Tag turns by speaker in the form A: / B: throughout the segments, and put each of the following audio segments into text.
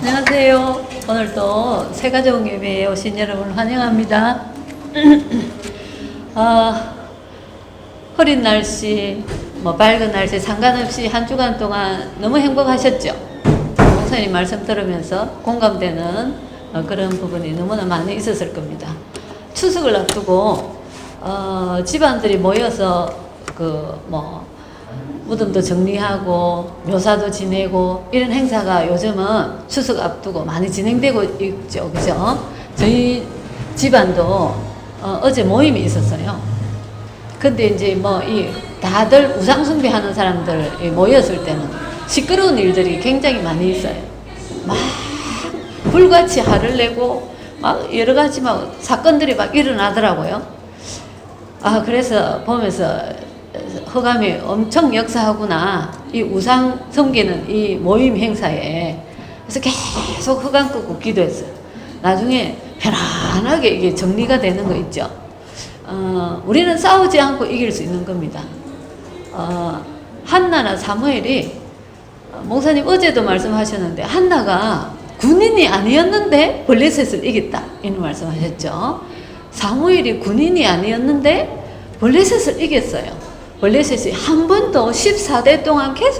A: 안녕하세요. 오늘도 새가족 예배에 오신 여러분을 환영합니다. 흐린 날씨, 밝은 날씨 상관없이 한 주간 동안 너무 행복하셨죠? 목사님 말씀 들으면서 공감되는 그런 부분이 너무나 많이 있었을 겁니다. 추석을 앞두고 집안들이 모여서 무덤도 정리하고 묘사도 지내고 이런 행사가 요즘은 추석 앞두고 많이 진행되고 있죠. 그죠? 저희 집안도 어제 모임이 있었어요. 근데 이제 다들 우상숭배하는 사람들 모였을 때는 시끄러운 일들이 굉장히 많이 있어요. 막 불같이 화를 내고 막 여러 가지 사건들이 막 일어나더라고요. 그래서 보면서 허감이 엄청 역사하구나. 이 우상 섬기는 이 모임 행사에. 그래서 계속 허감 끄고 기도했어요. 나중에 편안하게 이게 정리가 되는 거 있죠. 우리는 싸우지 않고 이길 수 있는 겁니다. 한나나 사무엘이, 목사님 어제도 말씀하셨는데, 한나가 군인이 아니었는데 블레셋을 이겼다. 이런 말씀하셨죠. 사무엘이 군인이 아니었는데 블레셋을 이겼어요. 블레셋이 한 번도 14대 동안 계속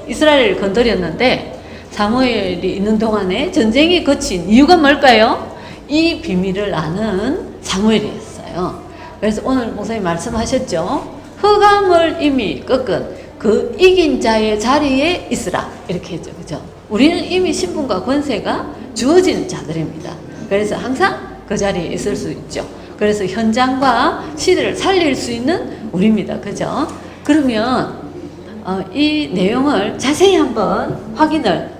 A: 이스라엘을 건드렸는데 사무엘이 있는 동안에 전쟁이 거친 이유가 뭘까요? 이 비밀을 아는 사무엘이었어요. 그래서 오늘 목사님 말씀하셨죠. 흑암을 이미 꺾은 그 이긴 자의 자리에 있으라. 이렇게 했죠. 그죠? 우리는 이미 신분과 권세가 주어진 자들입니다. 그래서 항상 그 자리에 있을 수 있죠. 그래서 현장과 시대를 살릴 수 있는 우리입니다. 그죠? 그러면 이 내용을 자세히 한번 확인을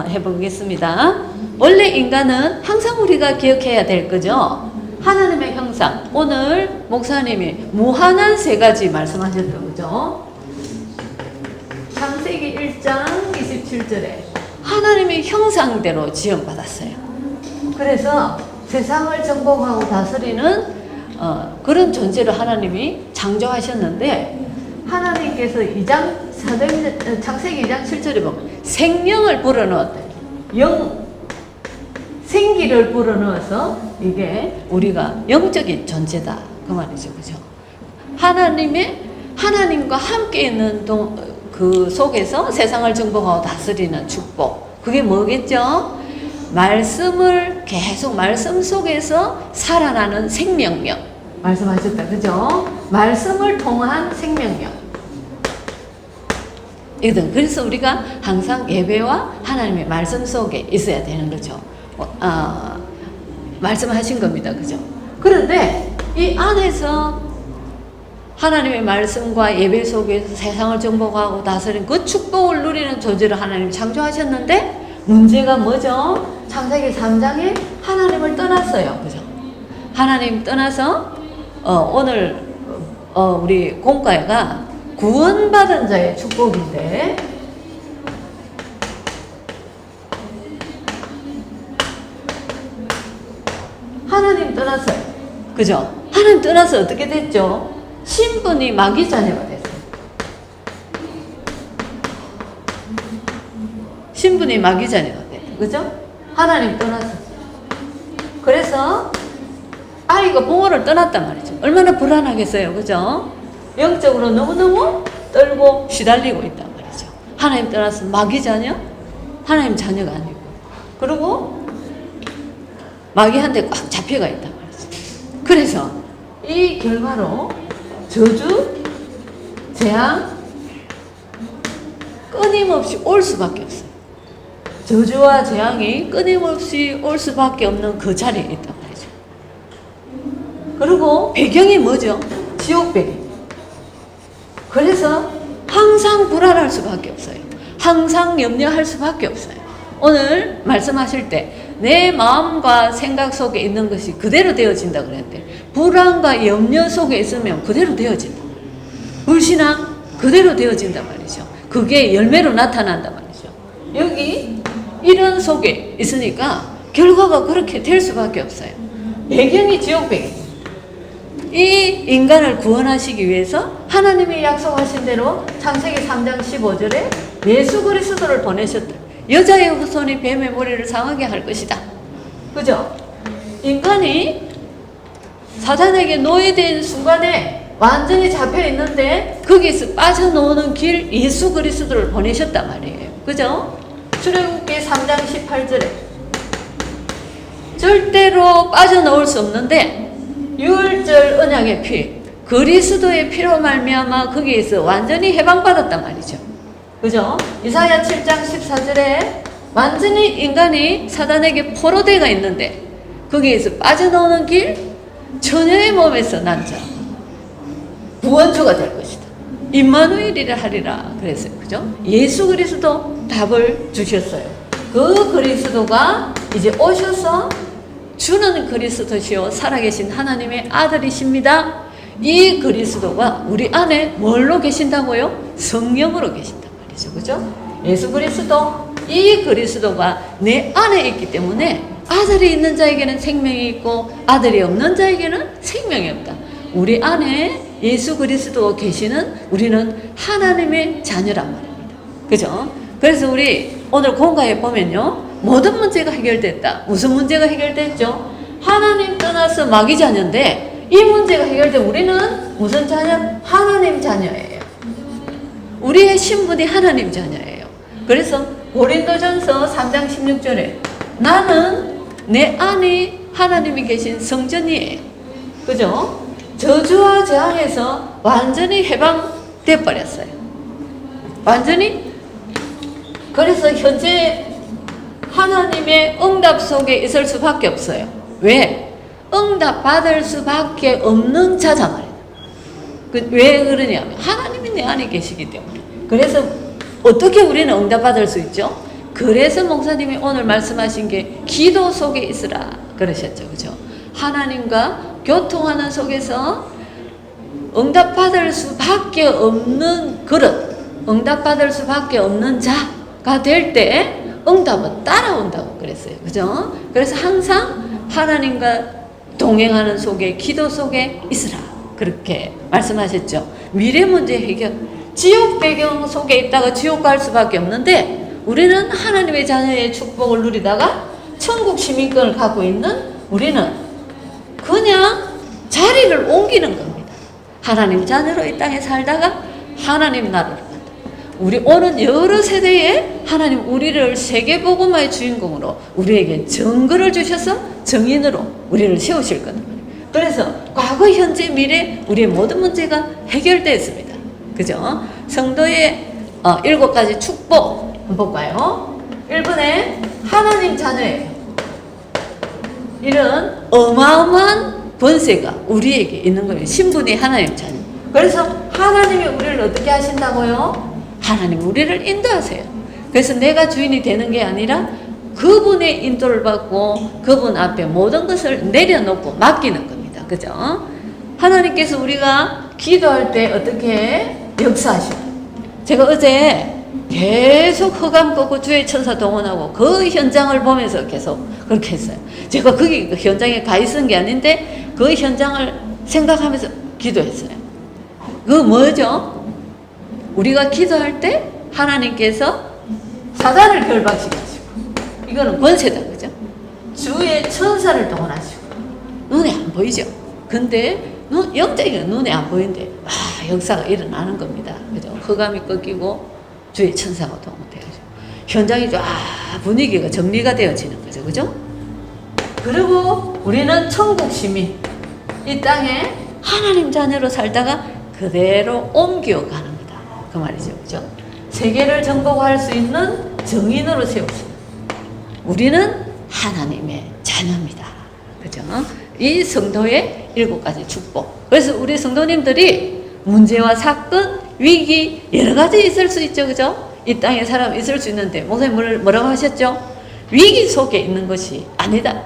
A: 해보겠습니다. 원래 인간은 항상 우리가 기억해야 될 거죠. 하나님의 형상. 오늘 목사님이 무한한 세 가지 말씀하셨던 거죠. 창세기 1장 27절에 하나님의 형상대로 지음받았어요. 그래서 세상을 정복하고 다스리는 그런 존재로 하나님이 창조하셨는데, 하나님께서 창세기 2장 7절에 보면 생명을 불어넣었대요. 생기를 불어넣어서 이게 우리가 영적인 존재다. 그 말이죠. 그죠? 하나님과 함께 있는 그 속에서 세상을 정복하고 다스리는 축복. 그게 뭐겠죠? 말씀 속에서 살아나는 생명력. 말씀하셨다. 그죠? 말씀을 통한 생명력. 그래서 우리가 항상 예배와 하나님의 말씀 속에 있어야 되는 거죠. 말씀하신 겁니다. 그죠? 그런데 이 안에서 하나님의 말씀과 예배 속에서 세상을 정복하고 다스리는 그 축복을 누리는 존재를 하나님이 창조하셨는데, 문제가 뭐죠? 창세기 3장에 하나님을 떠났어요. 그죠? 하나님 떠나서 오늘 우리 공과가 구원받은 자의 축복인데, 하나님 떠났어요. 그죠? 하나님 떠나서 어떻게 됐죠? 신분이 마귀 자녀가 됐어요. 신분이 마귀 자녀가 됐어요. 그죠? 하나님 떠났어요. 그래서 아이가 부모를 떠났단 말이죠. 얼마나 불안하겠어요. 그죠? 영적으로 너무너무 떨고 시달리고 있단 말이죠. 하나님 떠나서 마귀 자녀? 하나님 자녀가 아니고. 그리고 마귀한테 꽉 잡혀가 있단 말이죠. 그래서 이 결과로 저주, 재앙, 끊임없이 올 수밖에 없어요. 저주와 재앙이 끊임없이 올 수밖에 없는 그 자리에 있단 말이죠. 그리고 배경이 뭐죠? 지옥 배경. 그래서 항상 불안할 수밖에 없어요. 항상 염려할 수밖에 없어요. 오늘 말씀하실 때 내 마음과 생각 속에 있는 것이 그대로 되어진다 그랬는데, 불안과 염려 속에 있으면 그대로 되어진다. 불신앙 그대로 되어진단 말이죠. 그게 열매로 나타난단 말이죠. 여기 이런 속에 있으니까 결과가 그렇게 될 수밖에 없어요. 배경이 지옥 배경. 이 인간을 구원하시기 위해서 하나님이 약속하신 대로 창세기 3장 15절에 예수 그리스도를 보내셨다. 여자의 후손이 뱀의 머리를 상하게 할 것이다. 그죠? 인간이 사단에게 노예된 순간에 완전히 잡혀 있는데 거기서 빠져나오는 길 예수 그리스도를 보내셨단 말이에요. 그죠? 출애굽기 3장 18절에 절대로 빠져나올 수 없는데 유월절 언약의 피, 그리스도의 피로 말미암아 거기에서 완전히 해방받았단 말이죠. 그죠? 이사야 7장 14절에 완전히 인간이 사단에게 포로되어 있는데 거기에서 빠져나오는 길, 처녀의 몸에서 난 자, 구원주가 될 것이다. 임마누엘이라 하리라 그랬어요. 그죠? 예수 그리스도 답을 주셨어요. 그 그리스도가 이제 오셔서 주는 그리스도시요 살아계신 하나님의 아들이십니다. 이 그리스도가 우리 안에 뭘로 계신다고요? 성령으로 계신단 말이죠. 그죠? 예수 그리스도, 이 그리스도가 내 안에 있기 때문에 아들이 있는 자에게는 생명이 있고 아들이 없는 자에게는 생명이 없다. 우리 안에 예수 그리스도가 계시는 우리는 하나님의 자녀란 말입니다. 그죠? 그래서 우리 오늘 공과에 보면요, 모든 문제가 해결됐다. 무슨 문제가 해결됐죠? 하나님 떠나서 마귀 자녀인데 이 문제가 해결된 우리는 무슨 자녀? 하나님 자녀예요. 우리의 신분이 하나님 자녀예요. 그래서 고린도전서 3장 16절에 나는 내 안에 하나님이 계신 성전이에요. 그죠? 저주와 재앙에서 완전히 해방돼 버렸어요. 완전히. 그래서 현재 하나님의 응답 속에 있을 수밖에 없어요. 왜? 응답 받을 수밖에 없는 자자 말이에요. 왜 그러냐면 하나님이 내 안에 계시기 때문에. 그래서 어떻게 우리는 응답 받을 수 있죠? 그래서 목사님이 오늘 말씀하신 게 기도 속에 있으라 그러셨죠. 그죠? 하나님과 교통하는 속에서 응답받을 수밖에 없는 그릇, 응답받을 수밖에 없는 자가 될 때 응답은 따라온다고 그랬어요. 그죠? 그래서 항상 하나님과 동행하는 속에, 기도 속에 있으라 그렇게 말씀하셨죠. 미래 문제 해결, 지옥 배경 속에 있다가 지옥 갈 수밖에 없는데 우리는 하나님의 자녀의 축복을 누리다가 천국 시민권을 갖고 있는 우리는 그냥 자리를 옮기는 겁니다. 하나님 자녀로 이 땅에 살다가 하나님 나라로 간다. 우리 오는 여러 세대에 하나님 우리를 세계복음화의 주인공으로 우리에게 정글을 주셔서 정인으로 우리를 세우실 거다. 그래서 과거, 현재, 미래 우리의 모든 문제가 해결되었습니다. 그죠? 성도의 7가지 축복 한번 볼까요? 1번에 하나님 자녀예요. 이런 어마어마한 권세가 우리에게 있는 거예요. 신분이 하나님 자녀. 그래서 하나님이 우리를 어떻게 하신다고요? 하나님 우리를 인도하세요. 그래서 내가 주인이 되는 게 아니라 그분의 인도를 받고 그분 앞에 모든 것을 내려놓고 맡기는 겁니다. 그죠? 하나님께서 우리가 기도할 때 어떻게 역사하시고, 제가 어제 계속 허감 꺾고 주의 천사 동원하고 그 현장을 보면서 계속 그렇게 했어요. 제가 거기 그 현장에 가 있은 게 아닌데 그 현장을 생각하면서 기도했어요. 그 뭐죠? 우리가 기도할 때 하나님께서 사단을 결박시키시고, 이거는 권세다. 그죠? 주의 천사를 동원하시고, 눈에 안 보이죠? 근데 영적인 눈에 안 보이는데 역사가 일어나는 겁니다. 그죠? 흑암이 꺾이고 주의 천사가 동원되어져 현장이 분위기가 정리가 되어지는 거죠. 그죠? 그리고 우리는 천국 시민, 이 땅에 하나님 자녀로 살다가 그대로 옮겨가는 거다. 그 말이죠. 그죠? 세계를 정복할 수 있는 정인으로 세우십니다. 우리는 하나님의 자녀입니다. 그죠? 이 성도의 7가지 축복. 그래서 우리 성도님들이 문제와 사건, 위기 여러 가지 있을 수 있죠. 그죠? 이 땅에 사람 있을 수 있는데 목사님 뭐라고 하셨죠? 위기 속에 있는 것이 아니다.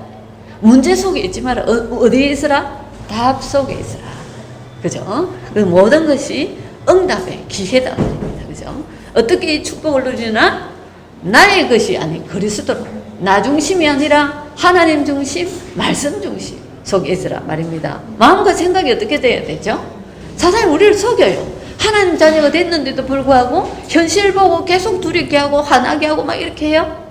A: 문제 속에 있지 마라. 어디에 있으라? 답 속에 있으라. 그죠? 그 모든 것이 응답의 기회다. 그죠? 어떻게 이 축복을 누리나? 나의 것이 아닌 그리스도로, 나 중심이 아니라 하나님 중심, 말씀 중심 속에 있으라 말입니다. 마음과 생각이 어떻게 돼야 되죠? 사단이 우리를 속여요. 하나님 자녀가 됐는데도 불구하고 현실 보고 계속 두렵게 하고 화나게 하고 막 이렇게 해요?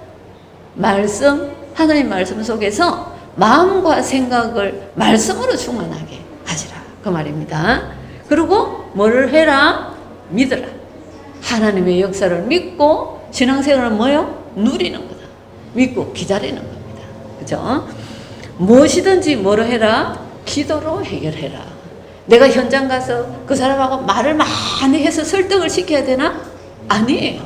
A: 말씀, 하나님 말씀 속에서 마음과 생각을 말씀으로 충만하게 하시라 그 말입니다. 그리고 뭐를 해라? 믿어라. 하나님의 역사를 믿고 신앙생활은 뭐요? 누리는 거다. 믿고 기다리는 겁니다. 그죠? 무엇이든지 뭐로 해라? 기도로 해결해라. 내가 현장 가서 그 사람하고 말을 많이 해서 설득을 시켜야 되나? 아니에요.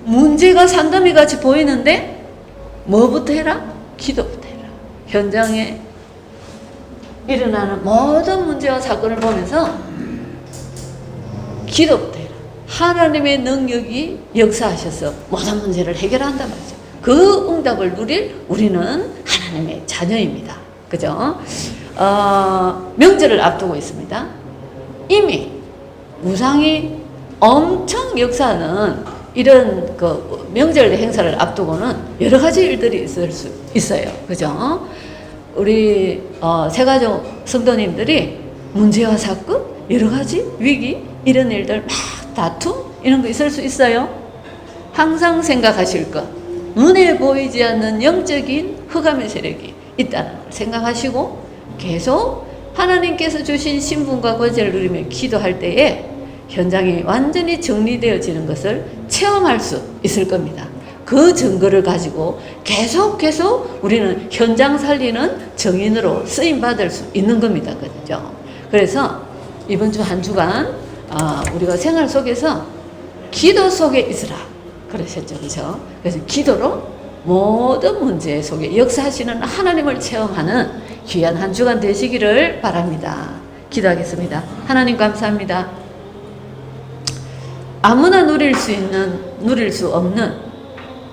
A: 문제가 산더미 같이 보이는데 뭐부터 해라? 기도부터 해라. 현장에 일어나는 모든 문제와 사건을 보면서 기도부터 해라. 하나님의 능력이 역사하셔서 모든 문제를 해결한단 말이죠. 그 응답을 누릴 우리는 하나님의 자녀입니다. 그죠? 명절을 앞두고 있습니다. 이미 우상이 엄청 역사하는 이런 그 명절 행사를 앞두고는 여러 가지 일들이 있을 수 있어요. 그죠? 우리 세가족 성도님들이 문제와 사건, 여러 가지 위기, 이런 일들 막 다툼 이런 거 있을 수 있어요. 항상 생각하실 것, 눈에 보이지 않는 영적인 흑암의 세력이 있다는 걸 생각하시고 계속 하나님께서 주신 신분과 권세를 누리며 기도할 때에 현장이 완전히 정리되어지는 것을 체험할 수 있을 겁니다. 그 증거를 가지고 계속 우리는 현장 살리는 증인으로 쓰임받을 수 있는 겁니다. 그죠? 그래서 이번 주 한 주간 우리가 생활 속에서 기도 속에 있으라 그러셨죠. 그죠? 그래서 기도로 모든 문제 속에 역사하시는 하나님을 체험하는 귀한 한 주간 되시기를 바랍니다. 기도하겠습니다. 하나님 감사합니다. 아무나 누릴 수 없는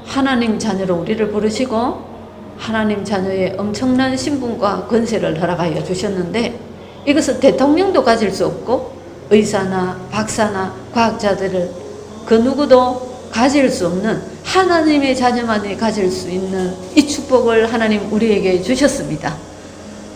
A: 하나님 자녀로 우리를 부르시고 하나님 자녀의 엄청난 신분과 권세를 허락하여 주셨는데 이것은 대통령도 가질 수 없고 의사나 박사나 과학자들을 그 누구도 가질 수 없는 하나님의 자녀만이 가질 수 있는 이 축복을 하나님 우리에게 주셨습니다.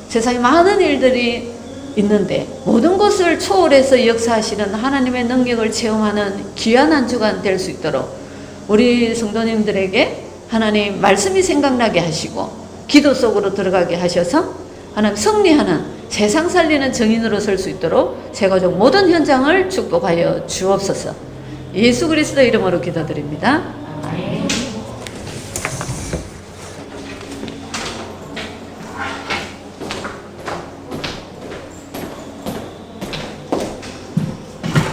A: 세상에 많은 일들이 있는데 모든 것을 초월해서 역사하시는 하나님의 능력을 체험하는 귀한 한 주간 될 수 있도록 우리 성도님들에게 하나님 말씀이 생각나게 하시고 기도 속으로 들어가게 하셔서 하나님 승리하는 세상 살리는 증인으로 설 수 있도록 세가족 모든 현장을 축복하여 주옵소서. 예수 그리스도 이름으로 기도드립니다. 아멘.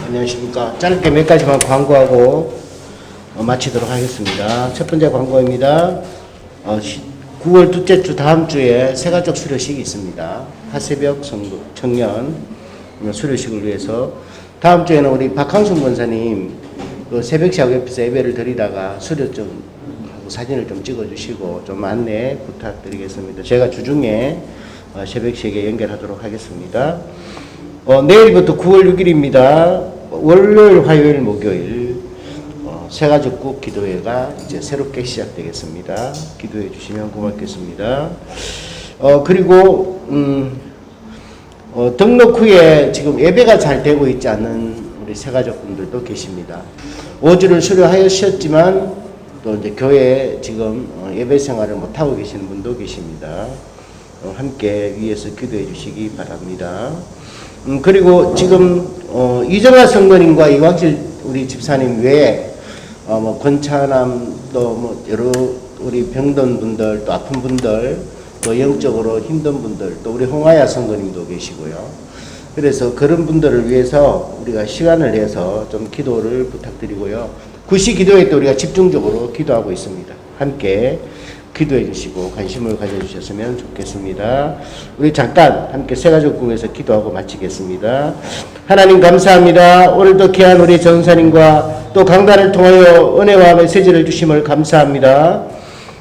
B: 안녕하십니까. 짧게 몇 가지만 광고하고 마치도록 하겠습니다. 첫 번째 광고입니다. 9월 둘째 주 다음 주에 세가족 수료식이 있습니다. 하새벽 청년 수료식을 위해서 다음 주에는 우리 박항순 권사님 그 새벽시하고 옆에서 예배를 드리다가 수료 좀 하고 사진을 좀 찍어주시고 좀 안내 부탁드리겠습니다. 제가 주중에 새벽시에게 연결하도록 하겠습니다. 내일부터 9월 6일입니다. 월요일, 화요일, 목요일 세가족국 기도회가 이제 새롭게 시작되겠습니다. 기도해 주시면 고맙겠습니다. 그리고 등록 후에 지금 예배가 잘 되고 있지 않은 우리 세가족분들도 계십니다. 5주를 수료하셨지만 또 이제 교회에 지금 예배 생활을 못하고 계시는 분도 계십니다. 함께 위에서 기도해 주시기 바랍니다. 그리고 지금 이정아 성도님과 이광실 우리 집사님 외에 권차남 또 여러 우리 병든 분들 또 아픈 분들 또 영적으로 힘든 분들 또 우리 홍아야 성도님도 계시고요. 그래서 그런 분들을 위해서 우리가 시간을 내서 좀 기도를 부탁드리고요. 구시 기도회 때 우리가 집중적으로 기도하고 있습니다. 함께 기도해 주시고 관심을 가져주셨으면 좋겠습니다. 우리 잠깐 함께 세가족국에서 기도하고 마치겠습니다. 하나님 감사합니다. 오늘도 귀한 우리 전사님과 또 강단을 통하여 은혜와 메시지를 주심을 감사합니다.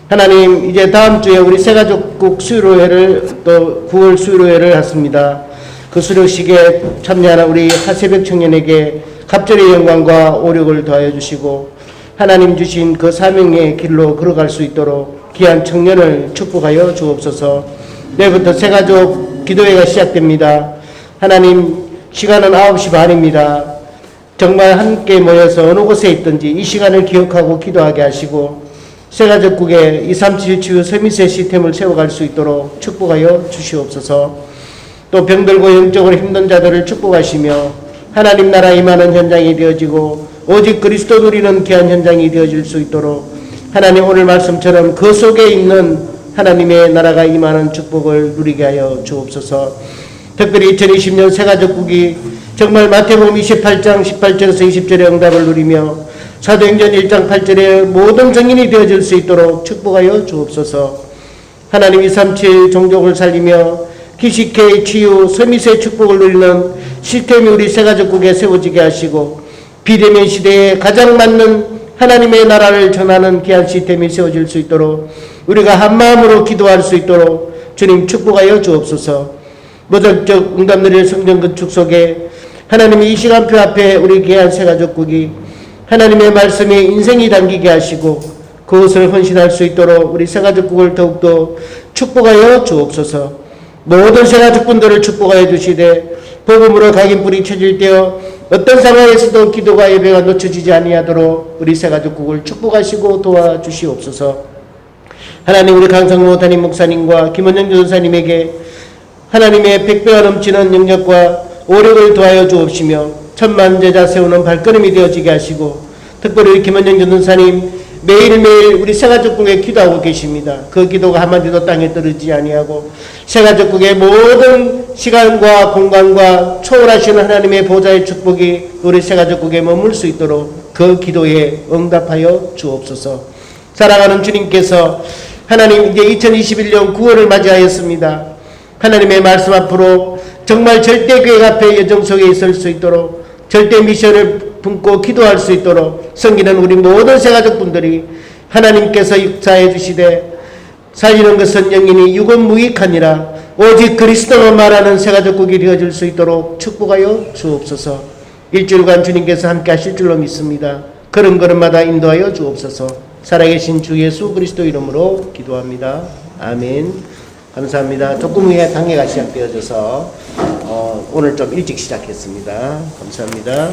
B: 하나님 이제 다음 주에 우리 세가족국 수료회를 또 9월 수료회를 했습니다. 그 수료식에 참여하는 우리 하새벽 청년에게 갑절의 영광과 오력을 더하여 주시고 하나님 주신 그 사명의 길로 걸어갈 수 있도록 귀한 청년을 축복하여 주옵소서. 내일부터 세가족 기도회가 시작됩니다. 하나님 시간은 9시 반입니다. 정말 함께 모여서 어느 곳에 있든지 이 시간을 기억하고 기도하게 하시고 새가족국에 237 치유 서밋의 시스템을 세워갈 수 있도록 축복하여 주시옵소서. 또 병들고 영적으로 힘든 자들을 축복하시며 하나님 나라 임하는 현장이 되어지고 오직 그리스도 누리는 귀한 현장이 되어질 수 있도록 하나님 오늘 말씀처럼 그 속에 있는 하나님의 나라가 임하는 축복을 누리게 하여 주옵소서. 특별히 2020년 새가족국이 정말 마태복음 28장 18절에서 20절의 응답을 누리며 사도행전 1장 8절에 모든 정인이 되어질 수 있도록 축복하여 주옵소서. 하나님 237 종족을 살리며 기식회 치유 서밋의 축복을 누리는 시스템이 우리 새가족국에 세워지게 하시고 비대면 시대에 가장 맞는 하나님의 나라를 전하는 귀한 시스템이 세워질 수 있도록 우리가 한마음으로 기도할 수 있도록 주님 축복하여 주옵소서. 무적적 응답 누릴 성전 건축 속에 하나님이 이 시간표 앞에 우리 귀한 새가족국이 하나님의 말씀에 인생이 담기게 하시고 그것을 헌신할 수 있도록 우리 새가족국을 더욱더 축복하여 주옵소서. 모든 새가족분들을 축복하여 주시되 복음으로 각인불이 쳐질 때여 어떤 상황에서도 기도가 예배가 놓쳐지지 아니하도록 우리 새가족국을 축복하시고 도와주시옵소서. 하나님 우리 강성모 담임 목사님과 김원영 전사님에게 하나님의 백배가 넘치는 능력과 오력을 더하여 주옵시며 천만 제자 세우는 발걸음이 되어지게 하시고 특별히 김원영 전사님 매일매일 우리 새가족국에 기도하고 계십니다. 그 기도가 한마디도 땅에 떨어지지 아니하고 새가족국의 모든 시간과 공간과 초월하시는 하나님의 보좌의 축복이 우리 새가족국에 머물 수 있도록 그 기도에 응답하여 주옵소서. 사랑하는 주님께서 하나님 이제 2021년 9월을 맞이하였습니다. 하나님의 말씀 앞으로 정말 절대 계획 앞에 여정 속에 있을 수 있도록 절대 미션을 품고 기도할 수 있도록 섬기는 우리 모든 새가족분들이 하나님께서 역사해 주시되 살리는 것은 영인이 육은 무익하니라 오직 그리스도만 말하는 새가족국이 되어질 수 있도록 축복하여 주옵소서. 일주일간 주님께서 함께 하실 줄로 믿습니다. 걸음걸음마다 인도하여 주옵소서. 살아계신 주 예수 그리스도 이름으로 기도합니다. 아멘. 감사합니다. 조금 후에 강해가 시작되어져서 오늘 좀 일찍 시작했습니다. 감사합니다.